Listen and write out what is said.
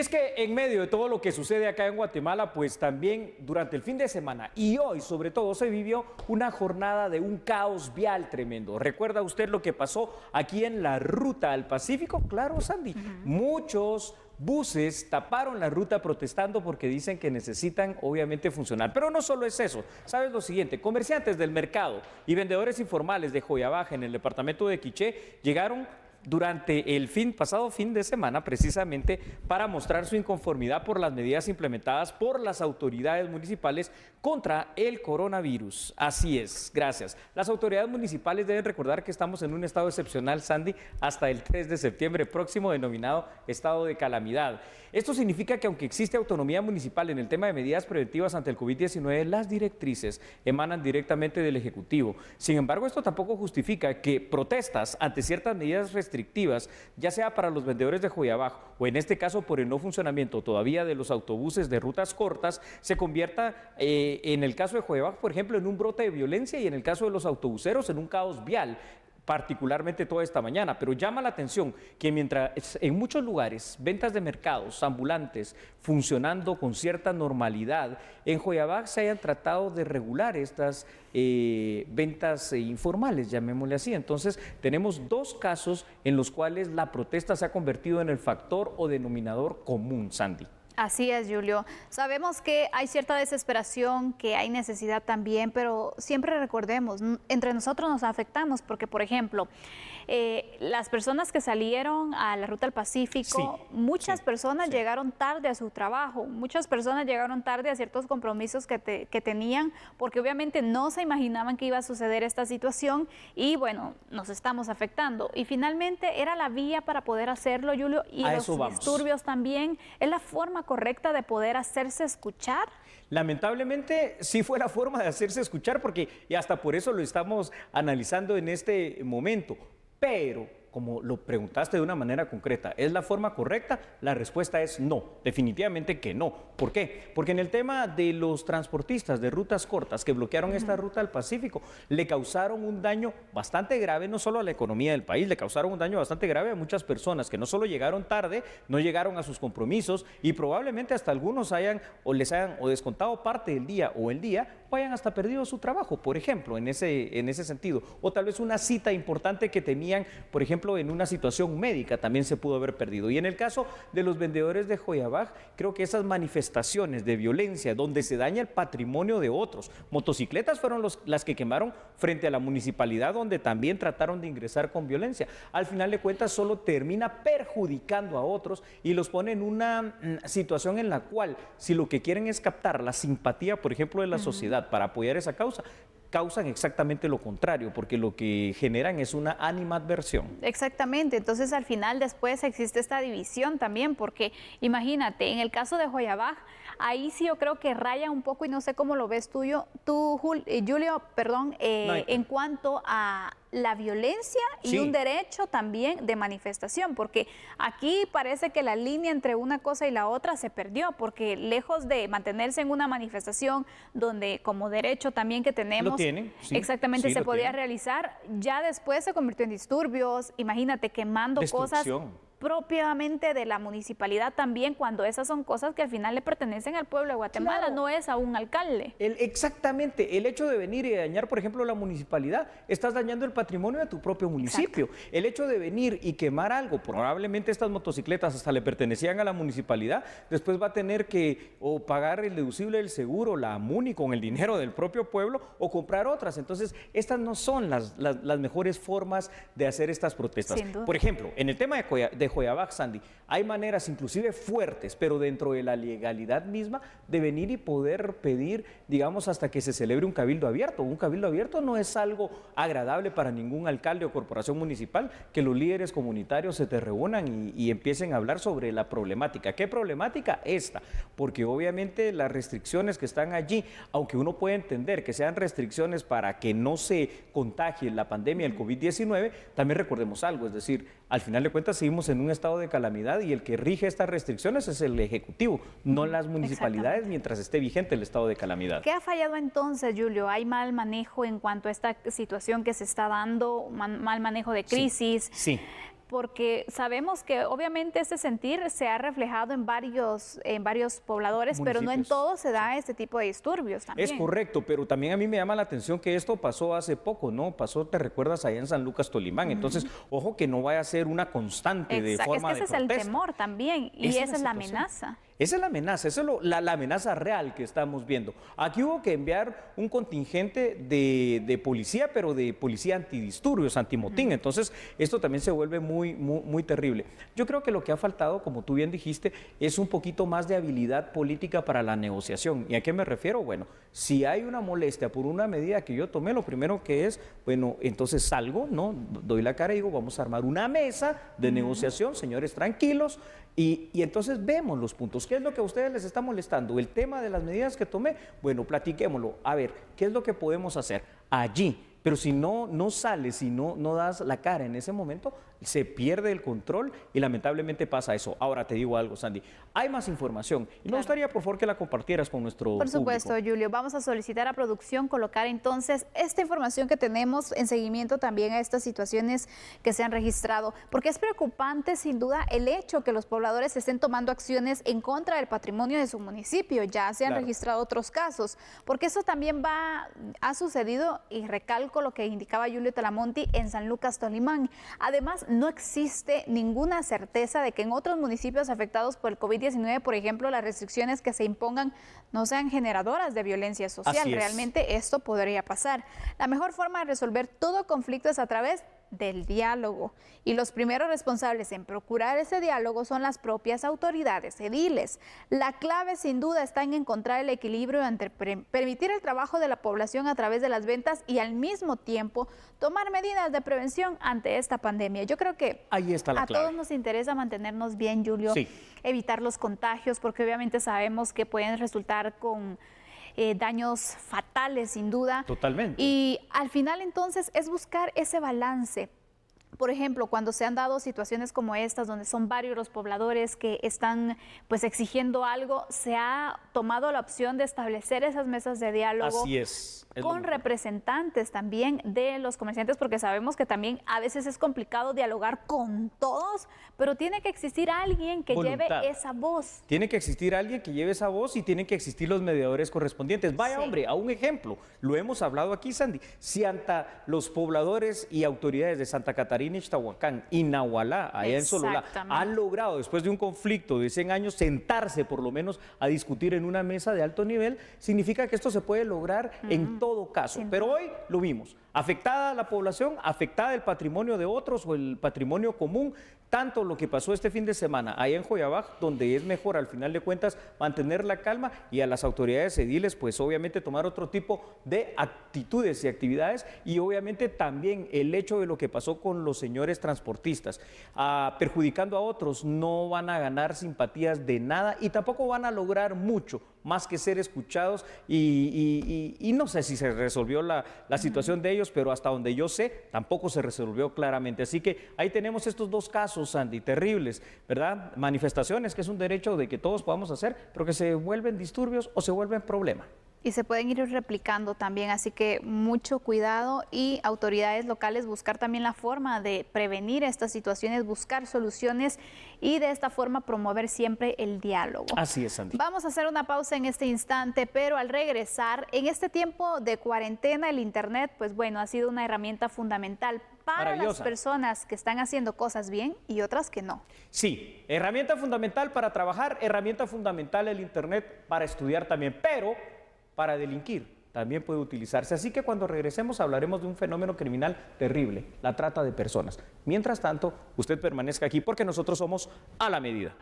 es que en medio de todo lo que sucede acá en Guatemala, pues también durante el fin de semana y hoy sobre todo se vivió una jornada de un caos vial tremendo. ¿Recuerda usted lo que pasó aquí en la ruta al Pacífico? Claro, Sandy, muchos buses taparon la ruta protestando porque dicen que necesitan obviamente funcionar. Pero no solo es eso, ¿sabes lo siguiente? Comerciantes del mercado y vendedores informales de Joya Baja en el departamento de Quiché llegaron durante el pasado fin de semana precisamente para mostrar su inconformidad por las medidas implementadas por las autoridades municipales contra el coronavirus. Así es, gracias. Las autoridades municipales deben recordar que estamos en un estado excepcional, Sandy, hasta el 3 de septiembre próximo, denominado estado de calamidad. Esto significa que aunque existe autonomía municipal en el tema de medidas preventivas ante el COVID-19, las directrices emanan directamente del Ejecutivo. Sin embargo, esto tampoco justifica que protestas ante ciertas medidas restrictivas, ya sea para los vendedores de Joya Baja o en este caso por el no funcionamiento todavía de los autobuses de rutas cortas, se convierta en el caso de Joya Baja, por ejemplo, en un brote de violencia y en el caso de los autobuseros en un caos vial, particularmente toda esta mañana. Pero llama la atención que mientras en muchos lugares ventas de mercados ambulantes funcionando con cierta normalidad, en Joya Baja se hayan tratado de regular estas ventas informales, llamémosle así. Entonces tenemos dos casos en los cuales la protesta se ha convertido en el factor o denominador común, Sandy. Así es, Julio. Sabemos que hay cierta desesperación, que hay necesidad también, pero siempre recordemos, entre nosotros nos afectamos porque, por ejemplo, las personas que salieron a la Ruta al Pacífico, muchas personas llegaron tarde a su trabajo, muchas personas llegaron tarde a ciertos compromisos que tenían, porque obviamente no se imaginaban que iba a suceder esta situación y, bueno, nos estamos afectando. Y finalmente era la vía para poder hacerlo, Julio, y los disturbios también. Es la forma correcta de poder hacerse escuchar. Lamentablemente sí fue la forma de hacerse escuchar y hasta por eso lo estamos analizando en este momento, pero como lo preguntaste de una manera concreta, ¿es la forma correcta? La respuesta es no, definitivamente que no. ¿Por qué? Porque en el tema de los transportistas de rutas cortas que bloquearon esta ruta al Pacífico, le causaron un daño bastante grave, no solo a la economía del país, le causaron un daño bastante grave a muchas personas que no solo llegaron tarde, no llegaron a sus compromisos y probablemente hasta algunos les hayan descontado parte del día o el día, o hayan hasta perdido su trabajo, por ejemplo, en ese sentido. O tal vez una cita importante que tenían, por ejemplo, en una situación médica también se pudo haber perdido. Y en el caso de los vendedores de Joya Baja, creo que esas manifestaciones de violencia donde se daña el patrimonio de otros, motocicletas fueron las que quemaron frente a la municipalidad, donde también trataron de ingresar con violencia. Al final de cuentas solo termina perjudicando a otros y los pone en una situación en la cual, si lo que quieren es captar la simpatía, por ejemplo, de la sociedad para apoyar esa causa, causan exactamente lo contrario, porque lo que generan es una animadversión. Exactamente, entonces al final después existe esta división también, porque imagínate, en el caso de Joya Baja, ahí sí yo creo que raya un poco, y no sé cómo lo ves tú Julio, perdón, en cuanto a la violencia y un derecho también de manifestación, porque aquí parece que la línea entre una cosa y la otra se perdió, porque lejos de mantenerse en una manifestación donde como derecho también que tenemos, exactamente se podía realizar, ya después se convirtió en disturbios, imagínate quemando cosas propiamente de la municipalidad también, cuando esas son cosas que al final le pertenecen al pueblo de Guatemala, no es a un alcalde. Exactamente, el hecho de venir y dañar, por ejemplo, la municipalidad, estás dañando el patrimonio de tu propio municipio. El hecho de venir y quemar algo, probablemente estas motocicletas hasta le pertenecían a la municipalidad, después va a tener que o pagar el deducible del seguro, la MUNI con el dinero del propio pueblo o comprar otras. Entonces, estas no son las mejores formas de hacer estas protestas. Por ejemplo, en el tema de Joya Baja, Sandy, hay maneras inclusive fuertes, pero dentro de la legalidad misma, de venir y poder pedir, digamos, hasta que se celebre un cabildo abierto. Un cabildo abierto no es algo agradable para ningún alcalde o corporación municipal, que los líderes comunitarios se te reúnan y empiecen a hablar sobre la problemática. ¿Qué problemática? Esta, porque obviamente las restricciones que están allí, aunque uno puede entender que sean restricciones para que no se contagie la pandemia del COVID-19, también recordemos algo, es decir, al final de cuentas seguimos en un estado de calamidad y el que rige estas restricciones es el Ejecutivo, no las municipalidades mientras esté vigente el estado de calamidad. ¿Qué ha fallado entonces, Julio? ¿Hay mal manejo en cuanto a esta situación que se está dando, mal manejo de crisis? Sí. porque sabemos que obviamente este sentir se ha reflejado en varios pobladores, pero no en todos se da este tipo de disturbios también. Es correcto, pero también a mí me llama la atención que esto pasó hace poco, ¿no? Pasó, te recuerdas, allá en San Lucas, Tolimán. Entonces, ojo que no vaya a ser una constante de forma de protesta. Es que ese es el temor también, y esa es la amenaza. Esa es la amenaza, esa es la amenaza real que estamos viendo. Aquí hubo que enviar un contingente de policía, pero de policía antidisturbios, antimotín. Entonces, esto también se vuelve muy terrible. Yo creo que lo que ha faltado, como tú bien dijiste, es un poquito más de habilidad política para la negociación. ¿Y a qué me refiero? Bueno, si hay una molestia por una medida que yo tomé, lo primero que es, bueno, entonces salgo, ¿no? Doy la cara y digo, vamos a armar una mesa de negociación, señores, tranquilos. Y entonces vemos los puntos. ¿Qué es lo que a ustedes les está molestando? El tema de las medidas que tomé, bueno, platiquémoslo. A ver, ¿qué es lo que podemos hacer allí? Pero si no sales, si no das la cara en ese momento, se pierde el control y lamentablemente pasa eso. Ahora te digo algo, Sandy, hay más información y me gustaría por favor que la compartieras con nuestro público. Por supuesto, Julio, vamos a solicitar a producción colocar entonces esta información que tenemos en seguimiento también a estas situaciones que se han registrado, porque es preocupante sin duda el hecho que los pobladores estén tomando acciones en contra del patrimonio de su municipio. Ya se han registrado otros casos, porque eso también ha sucedido, y recalco lo que indicaba Julio Talamonti, en San Lucas, Tolimán. Además, no existe ninguna certeza de que en otros municipios afectados por el COVID-19, por ejemplo, las restricciones que se impongan no sean generadoras de violencia social. Realmente esto podría pasar. La mejor forma de resolver todo conflicto es a través del diálogo, y los primeros responsables en procurar ese diálogo son las propias autoridades ediles. La clave sin duda está en encontrar el equilibrio entre permitir el trabajo de la población a través de las ventas y al mismo tiempo tomar medidas de prevención ante esta pandemia. Yo creo que ahí está la clave. Todos nos interesa mantenernos bien, Julio, evitar los contagios, porque obviamente sabemos que pueden resultar con daños fatales, sin duda. Totalmente. Y al final, entonces, es buscar ese balance. Por ejemplo, cuando se han dado situaciones como estas, donde son varios los pobladores que están pues exigiendo algo, se ha tomado la opción de establecer esas mesas de diálogo. Así es con representantes también de los comerciantes, porque sabemos que también a veces es complicado dialogar con todos, pero tiene que existir alguien que lleve esa voz. Tiene que existir alguien que lleve esa voz y tienen que existir los mediadores correspondientes. Vaya, hombre, a un ejemplo, lo hemos hablado aquí, Sandy, si ante los pobladores y autoridades de Santa Catarina, Ixtahuacán y Nahualá, allá en Sololá, han logrado, después de un conflicto de 100 años, sentarse por lo menos a discutir en una mesa de alto nivel, significa que esto se puede lograr en todo caso. Pero hoy lo vimos, afectada la población, afectada el patrimonio de otros o el patrimonio común, tanto lo que pasó este fin de semana allá en Joyabaj, donde es mejor al final de cuentas mantener la calma, y a las autoridades ediles pues obviamente tomar otro tipo de actitudes y actividades, y obviamente también el hecho de lo que pasó con los señores transportistas, perjudicando a otros, no van a ganar simpatías de nada y tampoco van a lograr mucho más que ser escuchados, y no sé si se resolvió la situación de ellos, pero hasta donde yo sé, tampoco se resolvió claramente. Así que ahí tenemos estos dos casos, Sandy, terribles, ¿verdad? Manifestaciones, que es un derecho de que todos podamos hacer, pero que se vuelven disturbios o se vuelven problema. Y se pueden ir replicando también, así que mucho cuidado, y autoridades locales buscar también la forma de prevenir estas situaciones, buscar soluciones y de esta forma promover siempre el diálogo. Así es, Sandy. Vamos a hacer una pausa en este instante, pero al regresar, en este tiempo de cuarentena, el internet, pues bueno, ha sido una herramienta fundamental para las personas que están haciendo cosas bien y otras que no. Sí, herramienta fundamental para trabajar, herramienta fundamental el internet para estudiar también, pero para delinquir también puede utilizarse. Así que cuando regresemos hablaremos de un fenómeno criminal terrible, la trata de personas. Mientras tanto, usted permanezca aquí porque nosotros somos A la Medida.